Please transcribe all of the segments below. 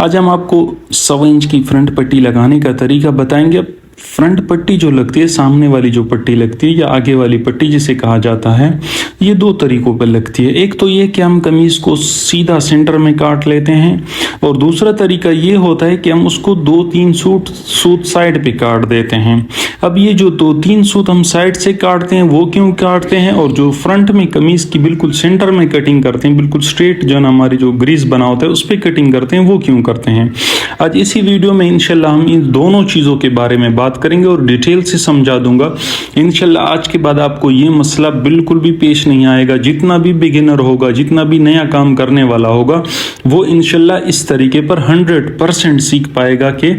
आज हम आपको 100 इंच की फ्रंट पट्टी लगाने का तरीका बताएंगे। अब फ्रंट पट्टी जो लगती है, सामने वाली जो पट्टी लगती है या आगे वाली पट्टी जिसे कहा जाता है, ये दो तरीकों पर लगती है। एक तो ये कि हम कमीज को सीधा सेंटर में काट लेते हैं, और दूसरा तरीका ये होता है कि हम उसको 2-3 सूत साइड पे काट देते हैं। अब ये जो 2-3 सूत हम साइड से काटते हैं वो क्यों काटते हैं, और जो फ्रंट में कमीज की बिल्कुल सेंटर में कटिंग करते हैं, बिल्कुल स्ट्रेट जो हमारी जो ग्रीस बना होता है उस पर कटिंग करते हैं, वो क्यों करते हैं। आज इसी वीडियो में इंशाल्लाह हम इन दोनों चीज़ों के बारे में बात करेंगे और डिटेल से समझा दूंगा। इंशाल्लाह आज के बाद आपको ये मसला बिल्कुल भी पेश नहीं आएगा। जितना भी बिगिनर होगा, जितना भी नया काम करने वाला होगा, वो इंशाल्लाह इस तरीके पर 100% सीख पाएगा कि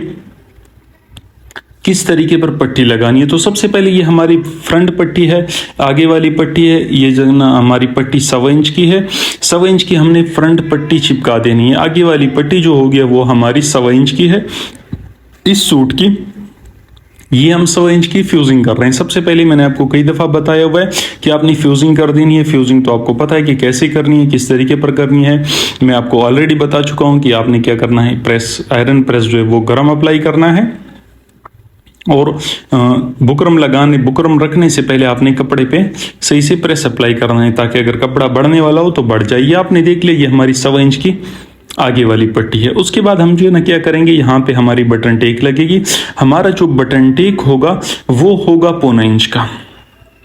किस तरीके पर पट्टी लगानी है। तो सबसे पहले ये हमारी फ्रंट पट्टी है, आगे वाली पट्टी है, ये जो ना हमारी पट्टी 100 इंच की है। 100 इंच की हमने फ्रंट पट्टी चिपका देनी है। आगे वाली पट्टी जो होगी वो हमारी 100 इंच की है। इस सूट की ये हम 100 इंच की फ्यूजिंग कर रहे हैं। सबसे पहले मैंने आपको कई दफ़ा बताया हुआ है कि आपने फ्यूजिंग कर देनी है। फ्यूजिंग तो आपको पता है कि कैसे करनी है, किस तरीके पर करनी है। मैं आपको ऑलरेडी बता चुका हूँ कि आपने क्या करना है। आयरन प्रेस जो है वो गर्म अप्लाई करना है, और बुकरम रखने से पहले आपने कपड़े पे सही से प्रेस अप्लाई करना है, ताकि अगर कपड़ा बढ़ने वाला हो तो बढ़ जाए। ये आपने देख लिया, ये हमारी 100 इंच की आगे वाली पट्टी है। उसके बाद हम जो है ना क्या करेंगे, यहाँ पे हमारी बटन टेक लगेगी। हमारा जो बटन टेक होगा वो होगा 1.25 इंच का।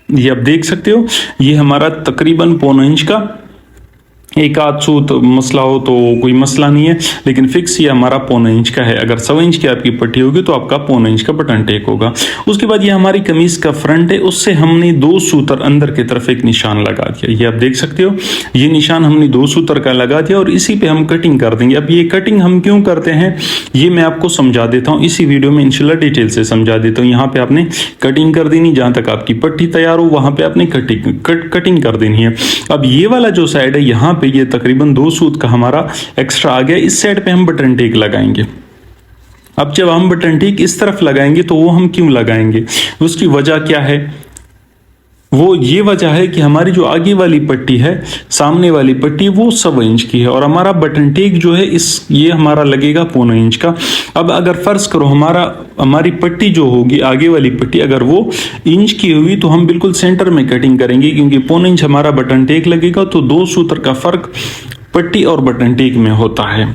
ये आप देख सकते हो, ये हमारा तकरीबन 1.25 इंच का। एक आध सूत मसला हो तो कोई मसला नहीं है, लेकिन फिक्स ये हमारा 1.25 इंच का है। अगर 100 इंच की आपकी पट्टी होगी तो आपका 1.25 इंच का बटन टेक होगा। उसके बाद ये हमारी कमीज का फ्रंट है, उससे हमने 2 सूतर अंदर की तरफ एक निशान लगा दिया। ये आप देख सकते हो, ये निशान हमने 2 सूतर का लगा दिया, और इसी पे हम कटिंग कर देंगे। अब ये कटिंग हम क्यों करते हैं ये मैं आपको समझा देता हूँ इसी वीडियो में, इंशाल्लाह डिटेल से समझा देता हूँ। यहाँ पे आपने कटिंग कर देनी, जहां तक आपकी पट्टी तैयार हो वहां पे आपने कटिंग कर देनी है। अब ये वाला जो साइड है, यहाँ पे ये तकरीबन 2 सूत का हमारा एक्स्ट्रा आ गया। इस साइड पे हम बटन टेक लगाएंगे। अब जब हम बटन टेक इस तरफ लगाएंगे तो वो हम क्यों लगाएंगे, उसकी वजह क्या है। वो ये वजह है कि हमारी जो आगे वाली पट्टी है, सामने वाली पट्टी, वो 100 इंच की है, और हमारा बटन टेक जो है ये हमारा लगेगा 1.25 इंच का। अब अगर फर्ज करो हमारी पट्टी जो होगी, आगे वाली पट्टी अगर वो इंच की हुई तो हम बिल्कुल सेंटर में कटिंग करेंगे, क्योंकि 1.25 इंच हमारा बटन टेक लगेगा। तो 2 सूत्र का फर्क पट्टी और बटन टेक में होता है।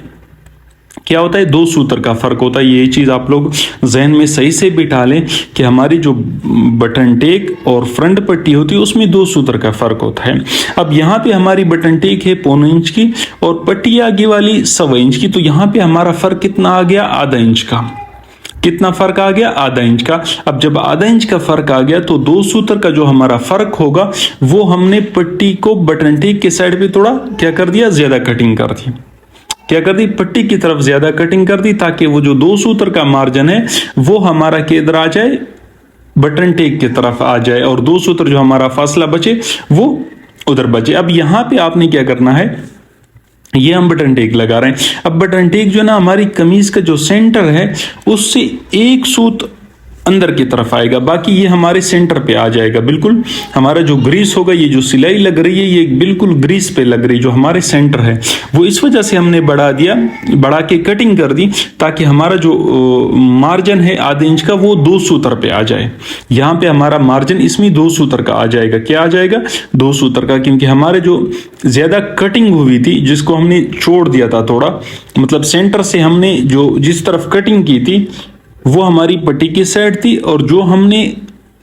क्या होता है, 2 सूत्र का फर्क होता है। ये चीज आप लोग जहन में सही से बिठा लें कि हमारी जो बटन टेक और फ्रंट पट्टी होती है उसमें 2 सूत्र का फर्क होता है। अब यहाँ पे हमारी बटन टेक है 1.25 इंच की, और पट्टी आगे वाली 100 इंच की। तो यहाँ पे हमारा फर्क कितना आ गया, आधा इंच का। कितना फर्क आ गया, आधा इंच का। अब जब आधा इंच का फर्क आ गया तो 2 सूत्र का जो हमारा फर्क होगा वो हमने पट्टी को बटन टेक के साइड पे थोड़ा क्या कर दिया, ज्यादा कटिंग कर दी। क्या कर दी, पट्टी की तरफ ज्यादा कटिंग कर दी, ताकि वो जो 2 सूत्र का मार्जिन है वो हमारा किधर आ जाए, बटन टेक की तरफ आ जाए, और 2 सूत्र जो हमारा फासला बचे वो उधर बचे। अब यहां पे आपने क्या करना है, ये हम बटन टेक लगा रहे हैं। अब बटन टेक जो ना हमारी कमीज का जो सेंटर है उससे 1 सूत अंदर की तरफ आएगा, बाकी ये हमारे सेंटर पे आ जाएगा। बिल्कुल हमारा जो ग्रीस होगा, ये जो सिलाई लग रही है ये बिल्कुल ग्रीस पे लग रही है, जो हमारे सेंटर है वो इस वजह से हमने बढ़ा के कटिंग कर दी, ताकि हमारा जो मार्जिन है आधे इंच का वो 2 सूत्र पे आ जाए। यहाँ पे हमारा मार्जिन इसमें 2 सूत्र का आ जाएगा। क्या आ जाएगा, 2 सूत्र का, क्योंकि हमारे जो ज्यादा कटिंग हुई थी, जिसको हमने छोड़ दिया था थोड़ा, मतलब सेंटर से हमने जो जिस तरफ कटिंग की थी वो हमारी पट्टी की साइड थी, और जो हमने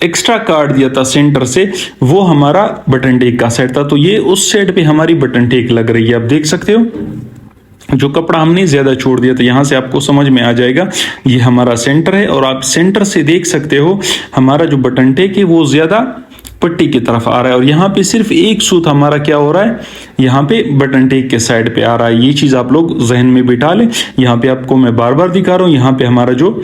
एक्स्ट्रा काट दिया था सेंटर से वो हमारा बटन टेक का साइड था। तो ये उस साइड पे हमारी बटन टेक लग रही है। आप देख सकते हो, जो कपड़ा हमने ज्यादा छोड़ दिया था, यहां से आपको समझ में आ जाएगा ये हमारा सेंटर है, और आप सेंटर से देख सकते हो हमारा जो बटन टेक है वो ज्यादा पट्टी की तरफ आ रहा है, और यहाँ पे सिर्फ 1 सूत हमारा क्या हो रहा है, यहाँ पे बटन टेक के साइड पे आ रहा है। ये चीज आप लोग जहन में बिठा लें। यहाँ पे आपको मैं बार बार दिखा रहा हूँ, यहाँ पे हमारा जो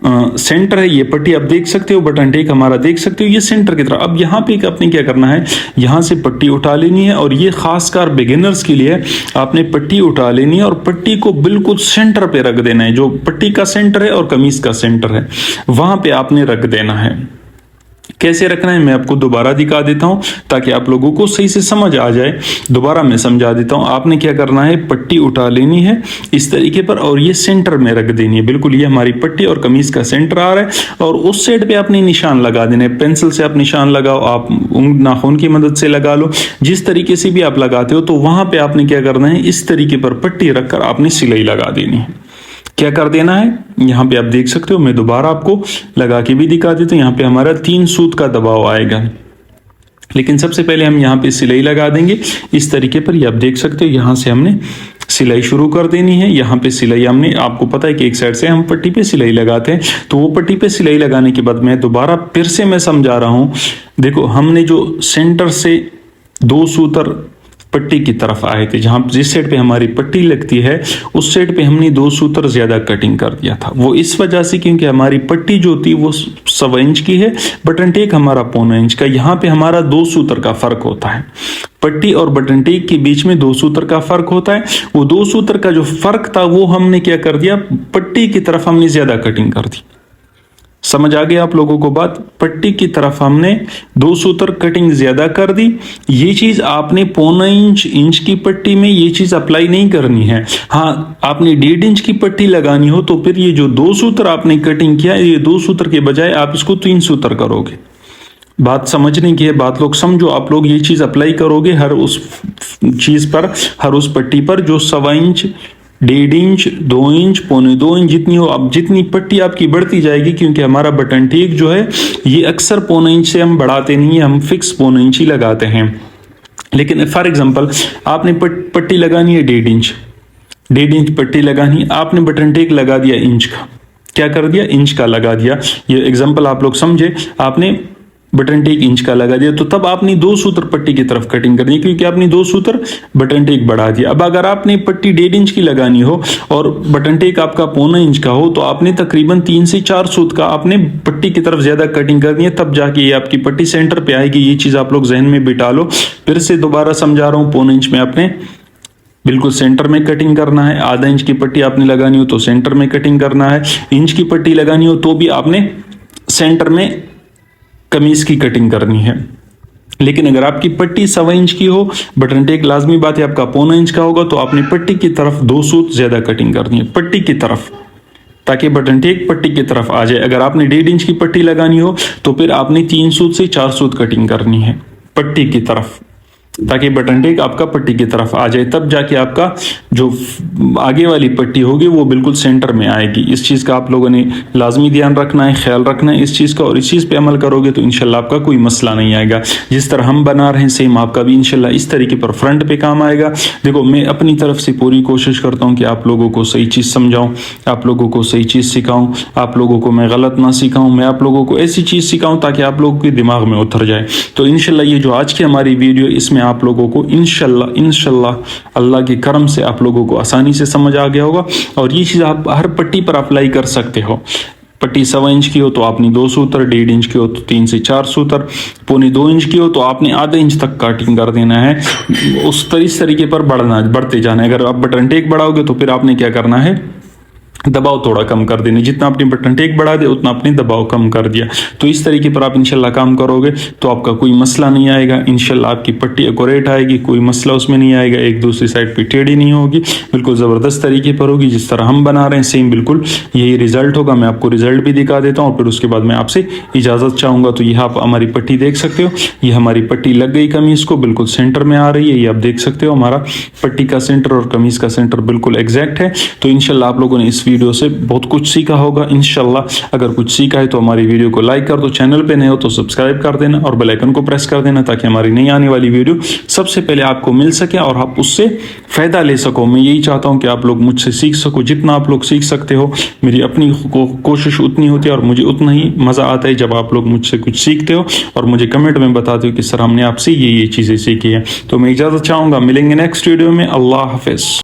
सेंटर है, ये पट्टी आप देख सकते हो, बटन टेक हमारा देख सकते हो, ये सेंटर की तरफ। अब यहाँ पे आपने क्या करना है, यहाँ से पट्टी उठा लेनी है, और ये खासकर बिगिनर्स के लिए आपने पट्टी उठा लेनी है, और पट्टी को बिल्कुल सेंटर पे रख देना है। जो पट्टी का सेंटर है और कमीज का सेंटर है वहां पे आपने रख देना है। कैसे रखना है मैं आपको दोबारा दिखा देता हूं ताकि आप लोगों को सही से समझ आ जाए। दोबारा मैं समझा देता हूं। आपने क्या करना है, पट्टी उठा लेनी है इस तरीके पर और ये सेंटर में रख देनी है। बिल्कुल ये हमारी पट्टी और कमीज का सेंटर आ रहा है और उस साइड पे आपने निशान लगा देना है। पेंसिल से आप निशान लगाओ, आप नाखून की मदद से लगा लो, जिस तरीके से भी आप लगाते हो। तो वहां पे आपने क्या करना है, इस तरीके पर पट्टी रखकर आपने सिलाई लगा देनी है। क्या कर देना है, यहाँ पे आप देख सकते हो, मैं दोबारा आपको लगा के भी दिखा देता हूँ। यहाँ पे हमारा 3 सूत का दबाव आएगा, लेकिन सबसे पहले हम यहाँ पे सिलाई लगा देंगे इस तरीके पर। ये आप देख सकते हो, यहाँ से हमने सिलाई शुरू कर देनी है। यहाँ पे सिलाई हमने, आपको पता है कि एक साइड से हम पट्टी पे सिलाई लगाते हैं, तो वो पट्टी पे सिलाई लगाने के बाद मैं दोबारा फिर से मैं समझा रहा हूँ। देखो हमने जो सेंटर से 2 सूतर पट्टी की तरफ आए थे, जहां जिस साइड पे हमारी पट्टी लगती है उस साइड पे हमने 2 सूतर ज्यादा कटिंग कर दिया था। वो इस वजह से क्योंकि हमारी पट्टी जो थी वो 1.25 इंच की है, बटन टेक हमारा 1.25 इंच का। यहाँ पे हमारा 2 सूतर का फर्क होता है, पट्टी और बटन टेक के बीच में 2 सूतर का फर्क होता है। वो 2 सूतर का जो फर्क था वो हमने क्या कर दिया, पट्टी की तरफ हमने ज्यादा कटिंग कर दी। समझ आ गया आप लोगों को बात, पट्टी की तरफ हमने 2 सूतर कटिंग ज्यादा कर दी। ये चीज आपने 1.25 इंच की पट्टी में ये चीज अप्लाई नहीं करनी है। हाँ, आपने 1.5 इंच की पट्टी लगानी हो तो फिर ये जो 2 सूतर आपने कटिंग किया, ये 2 सूतर के बजाय आप इसको 3 सूतर करोगे। बात समझने की है, बात लोग समझो। आप लोग ये चीज अप्लाई करोगे हर उस चीज पर, हर उस पट्टी पर जो 1.25 इंच, 1.5 इंच, 2 इंच, 2.25 इंच जितनी हो। अब जितनी पट्टी आपकी बढ़ती जाएगी, क्योंकि हमारा बटन टेक जो है ये अक्सर 1.25 इंच से हम बढ़ाते नहीं है, हम फिक्स 1.25 इंच ही लगाते हैं। लेकिन फॉर एग्जांपल आपने पट्टी लगानी है 1.5 इंच, 1.5 इंच पट्टी लगानी है, आपने बटन टेक लगा दिया इंच का। क्या कर दिया, इंच का लगा दिया। ये एग्जाम्पल आप लोग समझे, आपने बटन टेक इंच का लगा दिया, तो तब आपने 2 सूतर पट्टी की तरफ कटिंग करनी है, क्योंकि आपने 2 सूतर बटन टेक बढ़ा दिया। अब अगर आपने पट्टी 1.5 इंच की लगानी हो और बटन टेक आपका 1.25 इंच का हो, तो आपने तकरीबन 3 से 4 सूत का आपने पट्टी की तरफ ज्यादा कटिंग करनी है, तब जाके ये आपकी पट्टी सेंटर पे आएगी। ये चीज आप लोग जहन में बिठा लो। फिर से दोबारा समझा रहा हूँ, 1.25 इंच में आपने बिल्कुल सेंटर में कटिंग करना है। आधा इंच की पट्टी आपने लगानी हो तो सेंटर में कटिंग करना है। इंच की पट्टी लगानी हो तो भी आपने सेंटर में कमीज की कटिंग करनी है। लेकिन अगर आपकी पट्टी 1.25 इंच की हो, बटन टेक लाजमी बात है आपका 1.25 इंच का होगा, तो आपने पट्टी की तरफ 2 सूत ज्यादा कटिंग करनी है, पट्टी की तरफ, ताकि बटन टेक पट्टी की तरफ आ जाए। अगर आपने 1.5 इंच की पट्टी लगानी हो तो फिर आपने 3 सूत से 4 सूत कटिंग करनी है पट्टी की तरफ, ताकि बटन टेक आपका पट्टी की तरफ आ जाए। तब जाके आपका जो आगे वाली पट्टी होगी वो बिल्कुल सेंटर में आएगी। इस चीज़ का आप लोगों ने लाजमी ध्यान रखना है, ख्याल रखना है इस चीज़ का, और इस चीज़ पे अमल करोगे तो इंशाल्लाह आपका कोई मसला नहीं आएगा। जिस तरह हम बना रहे हैं सेम आपका भी इंशाल्लाह इस तरीके पर फ्रंट पे काम आएगा। देखो, मैं अपनी तरफ से पूरी कोशिश करता हूँ कि आप लोगों को सही चीज़ समझाऊँ, आप लोगों को सही चीज़ सिखाऊँ, आप लोगों को मैं गलत ना सिखाऊँ, मैं आप लोगों को ऐसी चीज़ सिखाऊँ ताकि आप लोगों के दिमाग में उतर जाए। तो इंशाल्लाह ये जो आज की हमारी वीडियो, इसमें आप लोगों को इंशाल्लाह अल्लाह के करम से आप लोगों को आसानी से समझ आ गया होगा। और ये चीज़ आप हर पट्टी पर अप्लाई कर सकते हो। पट्टी 1.25 इंच की हो तो आपने 2 सूतर, 1.5 इंच की हो तो 3 से 4 सूतर, 2.25 इंच की हो तो आपने आधे इंच तक कटिंग कर देना है। इस तरीके पर बढ़ते जाना है। अगर आप बटन टेक बढ़ाओगे तो फिर आपने क्या करना है, दबाव थोड़ा कम कर देने। जितना आपने बटन टेक बढ़ा दिया उतना आपने दबाव कम कर दिया। तो इस तरीके पर आप इंशाल्लाह काम करोगे तो आपका कोई मसला नहीं आएगा। इंशाल्लाह आपकी पट्टी एक्यूरेट आएगी, कोई मसला उसमें नहीं आएगा, एक दूसरी साइड पे टेढ़ी नहीं होगी, बिल्कुल ज़बरदस्त तरीके पर होगी। जिस तरह हम बना रहे हैं सेम बिल्कुल यही रिजल्ट होगा। मैं आपको रिजल्ट भी दिखा देता हूँ और फिर उसके बाद मैं आपसे इजाज़त चाहूँगा। तो यह आप हमारी पट्टी देख सकते हो, ये हमारी पट्टी लग गई कमीज़ को, बिल्कुल सेंटर में आ रही है। ये आप देख सकते हो हमारा पट्टी का सेंटर और कमीज़ का सेंटर बिल्कुल एग्जैक्ट है। तो इंशाल्लाह आप लोगों ने इस वीडियो से बहुत कुछ सीखा होगा इंशाल्लाह। अगर कुछ सीखा है तो हमारी वीडियो को लाइक कर दो, चैनल पे नए हो तो सब्सक्राइब कर देना और बेल आइकन को प्रेस कर देना, ताकि हमारी नई आने वाली वीडियो सबसे पहले आपको मिल सके और आप उससे फ़ायदा ले सको। मैं यही चाहता हूँ कि आप लोग मुझसे सीख सको, जितना आप लोग सीख सकते हो। मेरी अपनी कोशिश उतनी होती है और मुझे उतना ही मज़ा आता है जब आप लोग मुझसे कुछ सीखते हो और मुझे कमेंट में बताते हो कि सर हमने आपसे ये चीज़ें सीखी है। तो मैं इजाज़त चाहूँगा, मिलेंगे नेक्स्ट वीडियो में। अल्लाह हाफिज़।